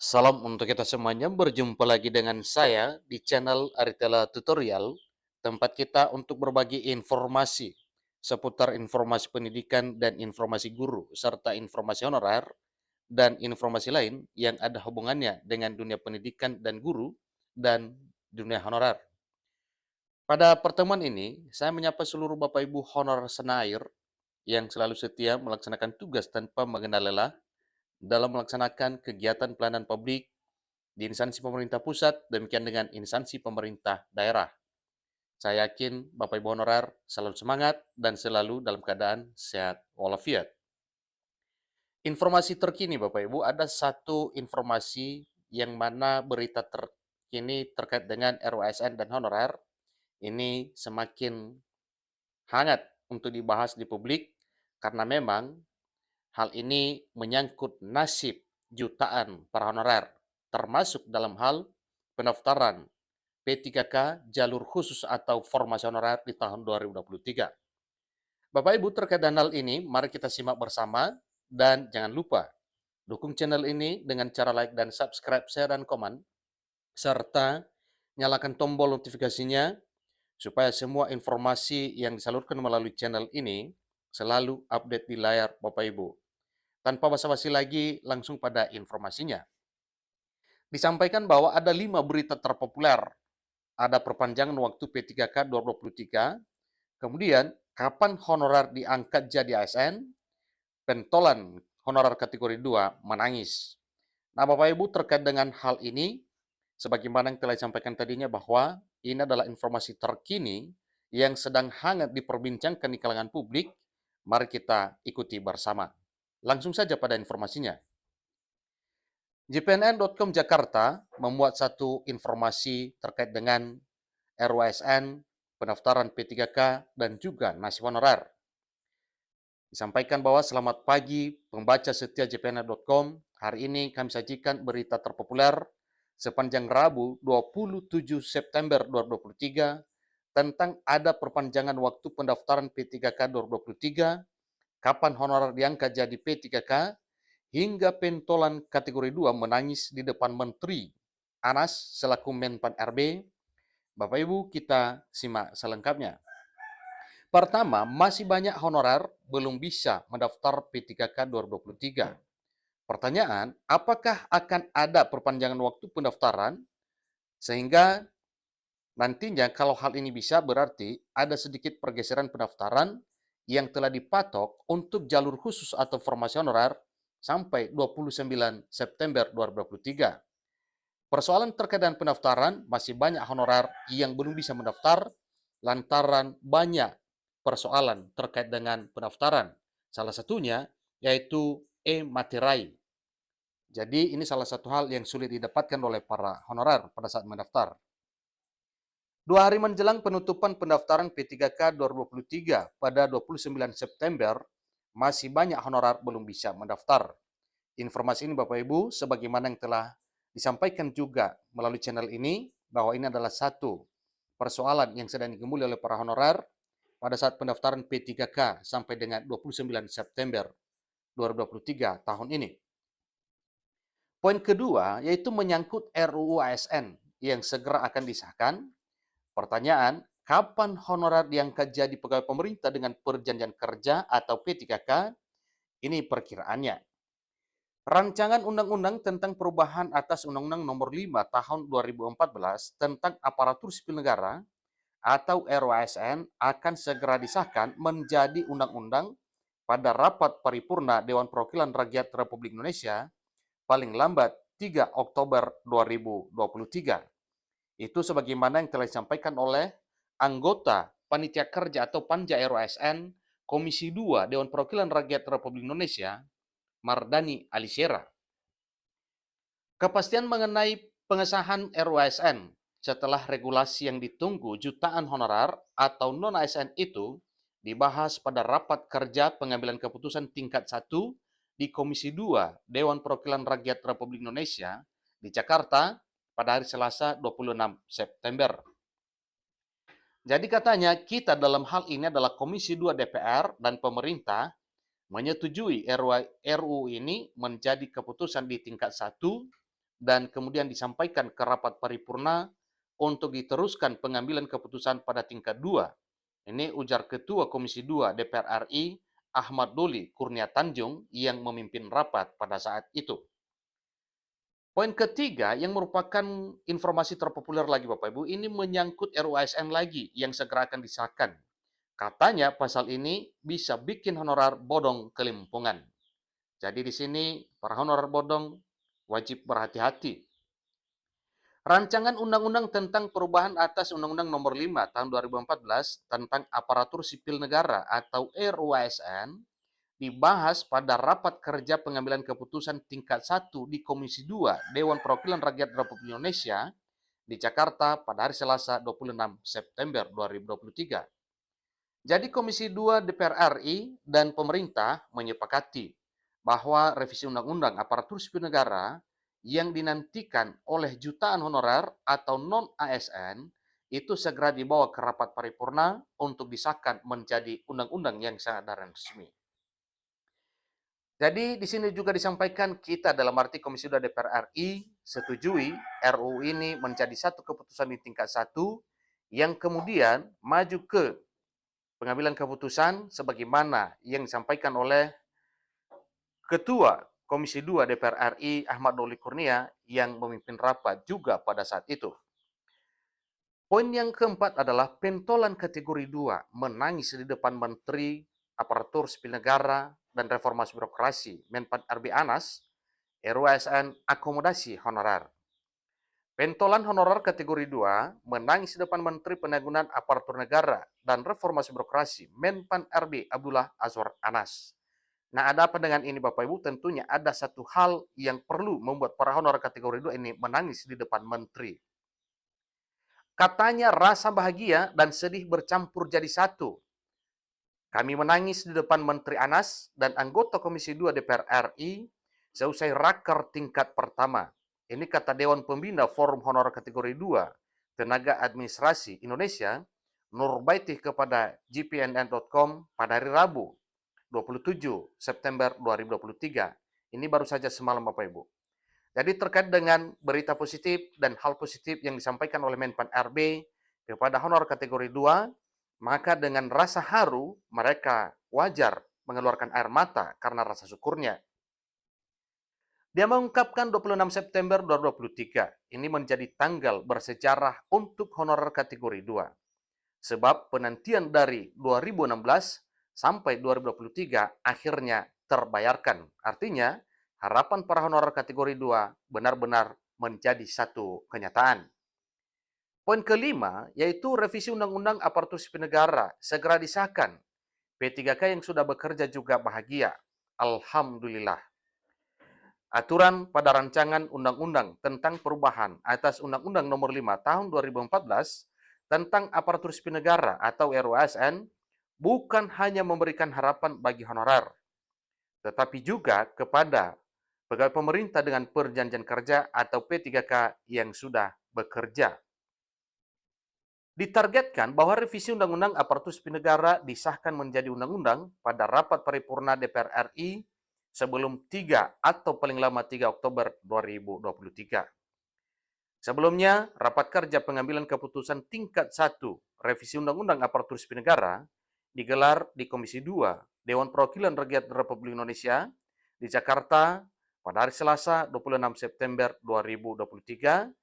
Salam untuk kita semuanya, berjumpa lagi dengan saya di channel Aritela Tutorial, tempat kita untuk berbagi informasi seputar informasi pendidikan dan informasi guru, serta informasi honorer dan informasi lain yang ada hubungannya dengan dunia pendidikan dan guru dan dunia honorer. Pada pertemuan ini, saya menyapa seluruh Bapak Ibu honorer senair yang selalu setia melaksanakan tugas tanpa mengenal lelah dalam melaksanakan kegiatan pelayanan publik di instansi pemerintah pusat, demikian dengan instansi pemerintah daerah. Saya yakin Bapak Ibu honorer selalu semangat dan selalu dalam keadaan sehat walafiat. Informasi terkini Bapak Ibu, ada satu informasi yang mana berita terkini terkait dengan RUASN dan honorer ini semakin hangat untuk dibahas di publik karena memang hal ini menyangkut nasib jutaan para honorer, termasuk dalam hal pendaftaran P3K jalur khusus atau formasi honorer di tahun 2023. Bapak Ibu, terkait dengan hal ini, mari kita simak bersama dan jangan lupa dukung channel ini dengan cara like dan subscribe, share, dan komen, serta nyalakan tombol notifikasinya supaya semua informasi yang disalurkan melalui channel ini selalu update di layar Bapak Ibu. Tanpa basa-basi lagi, langsung pada informasinya. Disampaikan bahwa ada 5 berita terpopuler. Ada perpanjangan waktu P3K 2023, kemudian kapan honorer diangkat jadi ASN, pentolan honorer kategori 2 menangis. Nah, Bapak Ibu, terkait dengan hal ini, sebagaimana yang telah disampaikan tadinya bahwa ini adalah informasi terkini yang sedang hangat diperbincangkan di kalangan publik, mari kita ikuti bersama. Langsung saja pada informasinya. JPNN.com Jakarta memuat satu informasi terkait dengan RUASN, pendaftaran P3K, dan juga nasib honorer. Disampaikan bahwa selamat pagi pembaca setia JPNN.com. Hari ini kami sajikan berita terpopuler sepanjang Rabu 27 September 2023 tentang ada perpanjangan waktu pendaftaran P3K 2023, kapan honorer diangkat jadi P3K, hingga pentolan kategori 2 menangis di depan Menteri Anas selaku Menpan RB. Bapak Ibu, kita simak selengkapnya. Pertama, masih banyak honorer belum bisa mendaftar P3K 2023. Pertanyaan, apakah akan ada perpanjangan waktu pendaftaran sehingga nantinya kalau hal ini bisa berarti ada sedikit pergeseran pendaftaran yang telah dipatok untuk jalur khusus atau formasi honorer sampai 29 September 2023. Persoalan terkait dengan pendaftaran, masih banyak honorer yang belum bisa mendaftar lantaran banyak persoalan terkait dengan pendaftaran. Salah satunya yaitu e-materai. Jadi ini salah satu hal yang sulit didapatkan oleh para honorer pada saat mendaftar. 2 hari menjelang penutupan pendaftaran P3K 2023 pada 29 September, masih banyak honorer belum bisa mendaftar. Informasi ini Bapak Ibu, sebagaimana yang telah disampaikan juga melalui channel ini, bahwa ini adalah satu persoalan yang sedang digemuli oleh para honorer pada saat pendaftaran P3K sampai dengan 29 September 2023 tahun ini. Poin kedua yaitu menyangkut RUU ASN yang segera akan disahkan. Pertanyaan, kapan honorer diangkat jadi pegawai pemerintah dengan perjanjian kerja atau P3K? Ini perkiraannya. Rancangan Undang-Undang tentang perubahan atas Undang-Undang Nomor 5 Tahun 2014 tentang Aparatur Sipil Negara atau RUASN akan segera disahkan menjadi undang-undang pada rapat paripurna Dewan Perwakilan Rakyat Republik Indonesia paling lambat 3 Oktober 2023. Itu sebagaimana yang telah disampaikan oleh anggota Panitia Kerja atau Panja RUASN Komisi 2 Dewan Perwakilan Rakyat Republik Indonesia, Mardani Alisera. Kepastian mengenai pengesahan RUASN setelah regulasi yang ditunggu jutaan honorer atau non-ASN itu dibahas pada rapat kerja pengambilan keputusan tingkat 1 di Komisi 2 Dewan Perwakilan Rakyat Republik Indonesia di Jakarta pada hari Selasa 26 September. Jadi katanya kita dalam hal ini adalah Komisi 2 DPR dan pemerintah menyetujui RUU ini menjadi keputusan di tingkat 1 dan kemudian disampaikan ke rapat paripurna untuk diteruskan pengambilan keputusan pada tingkat 2. Ini ujar Ketua Komisi 2 DPR RI, Ahmad Doli Kurnia Tanjung, yang memimpin rapat pada saat itu. Poin ketiga yang merupakan informasi terpopuler lagi Bapak Ibu, ini menyangkut RUU ASN lagi yang segera akan disahkan. Katanya pasal ini bisa bikin honorer bodong kelimpungan. Jadi di sini para honorer bodong wajib berhati-hati. Rancangan Undang-Undang tentang perubahan atas Undang-Undang Nomor 5 Tahun 2014 tentang Aparatur Sipil Negara atau RUU ASN dibahas pada rapat kerja pengambilan keputusan tingkat 1 di Komisi 2 Dewan Perwakilan Rakyat Republik Indonesia di Jakarta pada hari Selasa 26 September 2023. Jadi Komisi 2 DPR RI dan pemerintah menyepakati bahwa revisi Undang-Undang Aparatur Sipil Negara yang dinantikan oleh jutaan honorer atau non-ASN itu segera dibawa ke rapat paripurna untuk disahkan menjadi undang-undang yang sah dan resmi. Jadi di sini juga disampaikan kita dalam arti Komisi 2 DPR RI setujui RUU ini menjadi satu keputusan di tingkat 1 yang kemudian maju ke pengambilan keputusan sebagaimana yang disampaikan oleh Ketua Komisi 2 DPR RI Ahmad Doli Kurnia yang memimpin rapat juga pada saat itu. Poin yang keempat adalah pentolan kategori 2 menangis di depan Menteri Aparatur Sipil Negara dan Reformasi Birokrasi Menpan RB Anas, RUU ASN akomodasi honorer. Pentolan honorer kategori 2 menangis di depan Menteri Penanggulangan Aparatur Negara dan Reformasi Birokrasi Menpan RB Abdullah Azwar Anas. Nah, ada apa dengan ini Bapak Ibu? Tentunya ada satu hal yang perlu membuat para honorer kategori 2 ini menangis di depan menteri. Katanya rasa bahagia dan sedih bercampur jadi satu. Kami menangis di depan Menteri Anas dan anggota Komisi 2 DPR RI seusai raker tingkat pertama. Ini kata Dewan Pembina Forum Honorer kategori 2 Tenaga Administrasi Indonesia, Nurbaitih kepada gpnn.com pada hari Rabu 27 September 2023. Ini baru saja semalam Bapak Ibu. Jadi terkait dengan berita positif dan hal positif yang disampaikan oleh Menpan RB kepada honor kategori 2, maka dengan rasa haru mereka wajar mengeluarkan air mata karena rasa syukurnya. Dia mengungkapkan 26 September 2023, ini menjadi tanggal bersejarah untuk honorer kategori 2. Sebab penantian dari 2016 sampai 2023 akhirnya terbayarkan. Artinya, harapan para honorer kategori 2 benar-benar menjadi satu kenyataan. Poin kelima, yaitu revisi Undang-Undang Aparatur Sipil Negara segera disahkan. P3K yang sudah bekerja juga bahagia. Alhamdulillah. Aturan pada rancangan Undang-Undang tentang perubahan atas Undang-Undang Nomor 5 Tahun 2014 tentang Aparatur Sipil Negara atau RUU ASN bukan hanya memberikan harapan bagi honorer, tetapi juga kepada pegawai pemerintah dengan perjanjian kerja atau P3K yang sudah bekerja. Ditargetkan bahwa revisi Undang-Undang Aparatur Sipil Negara disahkan menjadi undang-undang pada rapat paripurna DPR RI sebelum 3 atau paling lama 3 Oktober 2023. Sebelumnya, rapat kerja pengambilan keputusan tingkat 1 revisi Undang-Undang Aparatur Sipil Negara digelar di Komisi 2 Dewan Perwakilan Rakyat Republik Indonesia di Jakarta pada hari Selasa 26 September 2023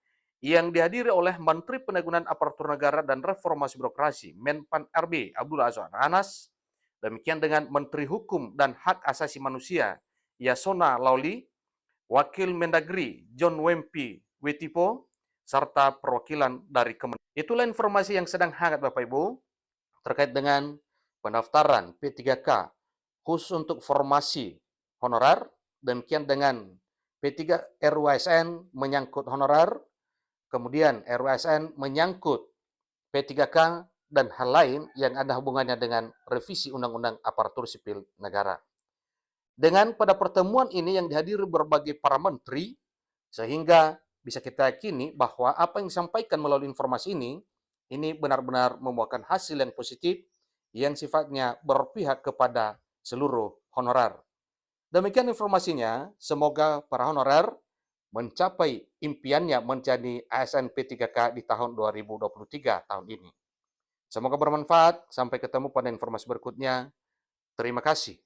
yang dihadiri oleh Menteri Penanggulangan Aparatur Negara dan Reformasi Birokrasi Menpan RB Abdullah Azwar Anas, demikian dengan Menteri Hukum dan Hak Asasi Manusia Yasona Lauli, Wakil Mendagri John Wempi Wetipo, serta perwakilan dari Kementerian. Itulah informasi yang sedang hangat Bapak Ibu terkait dengan pendaftaran P3K khusus untuk formasi honorer, demikian dengan P3 RUU ASN menyangkut honorer, kemudian RUU ASN menyangkut P3K dan hal lain yang ada hubungannya dengan revisi Undang-Undang Aparatur Sipil Negara. Dengan pada pertemuan ini yang dihadiri berbagai para menteri, sehingga bisa kita yakini bahwa apa yang disampaikan melalui informasi ini benar-benar membuahkan hasil yang positif yang sifatnya berpihak kepada seluruh honorer. Demikian informasinya, semoga para honorer mencapai impiannya menjadi ASN P3K di tahun 2023 tahun ini. Semoga bermanfaat. Sampai ketemu pada informasi berikutnya. Terima kasih.